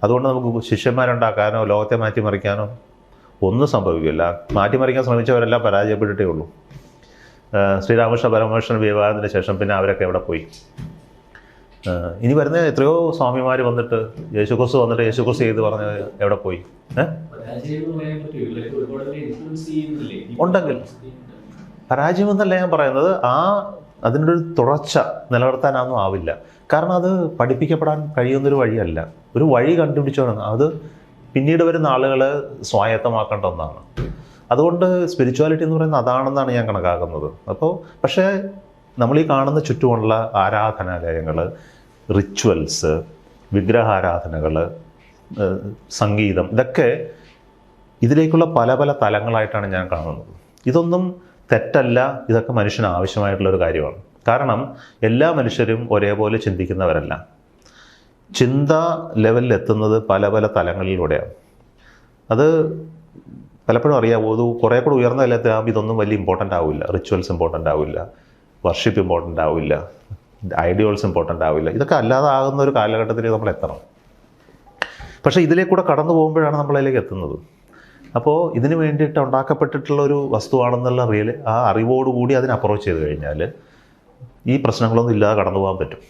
അതുകൊണ്ട് നമുക്ക് ശിഷ്യന്മാരുണ്ടാക്കാനോ ലോകത്തെ മാറ്റിമറിക്കാനോ ഒന്നും സംഭവിക്കില്ല. മാറ്റിമറിക്കാൻ ശ്രമിച്ചവരെല്ലാം പരാജയപ്പെട്ടിട്ടേ ഉള്ളൂ. ശ്രീരാമകൃഷ്ണ പരമഹംസൻ വിവാഹത്തിന് ശേഷം പിന്നെ അവരൊക്കെ എവിടെ പോയി? ഇനി വരുന്ന എത്രയോ സ്വാമിമാർ വന്നിട്ട് യേശുക്രിസ്തു വന്നിട്ട് യേശുക്രിസ്തു ചെയ്ത് പറഞ്ഞ് എവിടെ പോയി? ഉണ്ടെങ്കിൽ പരാജയമെന്നല്ല ഞാൻ പറയുന്നത്, അതിനൊരു തുടർച്ച നിലനിർത്താനൊന്നും ആവില്ല. കാരണം അത് പഠിപ്പിക്കപ്പെടാൻ കഴിയുന്നൊരു വഴിയല്ല. ഒരു വഴി കണ്ടുപിടിച്ചോണം, അത് പിന്നീട് വരുന്ന ആളുകൾ സ്വായത്തമാക്കേണ്ട ഒന്നാണ്. അതുകൊണ്ട് സ്പിരിച്വാലിറ്റി എന്ന് പറയുന്നത് അതാണെന്നാണ് ഞാൻ കണക്കാക്കുന്നത്. പക്ഷേ നമ്മൾ ഈ കാണുന്ന ചുറ്റുമുള്ള ആരാധനാലയങ്ങൾ, റിച്വൽസ്, വിഗ്രഹാരാധനകൾ, സംഗീതം, ഇതൊക്കെ ഇതിലേക്കുള്ള പല പല തലങ്ങളായിട്ടാണ് ഞാൻ കാണുന്നത്. ഇതൊന്നും തെറ്റല്ല, ഇതൊക്കെ മനുഷ്യന് ആവശ്യമായിട്ടുള്ളൊരു കാര്യമാണ്. കാരണം എല്ലാ മനുഷ്യരും ഒരേപോലെ ചിന്തിക്കുന്നവരല്ല. ചിന്താ ലെവലിൽ എത്തുന്നത് പല പല തലങ്ങളിലൂടെയാണ്. അത് പലപ്പോഴും അറിയാമോ, ഇത് കുറേ കൂടെ ഉയർന്ന തലത്തിലാകുമ്പോൾ ഇതൊന്നും വലിയ ഇമ്പോർട്ടൻ്റ് ആവില്ല. റിച്വൽസ് ഇമ്പോർട്ടൻ്റ് ആവില്ല, വർഷിപ്പ് ഇമ്പോർട്ടൻ്റ് ആവില്ല, ഐഡിയോൾസ് ഇമ്പോർട്ടൻ്റ് ആവില്ല. ഇതൊക്കെ അല്ലാതെ ആകുന്ന ഒരു കാലഘട്ടത്തിൽ നമ്മൾ എത്തണം. പക്ഷേ ഇതിലേക്കൂടെ കടന്നു പോകുമ്പോഴാണ് നമ്മളതിലേക്ക് എത്തുന്നത്. അപ്പോൾ ഇതിന് വേണ്ടിയിട്ട് ഉണ്ടാക്കപ്പെട്ടിട്ടുള്ള ഒരു വസ്തുവാണെന്നുള്ള ആ അറിവോടുകൂടി അതിനെ അപ്രോച്ച് ചെയ്ത് കഴിഞ്ഞാൽ ഈ പ്രശ്നങ്ങളൊന്നും ഇല്ലാതെ കടന്നു പോകാൻ പറ്റും.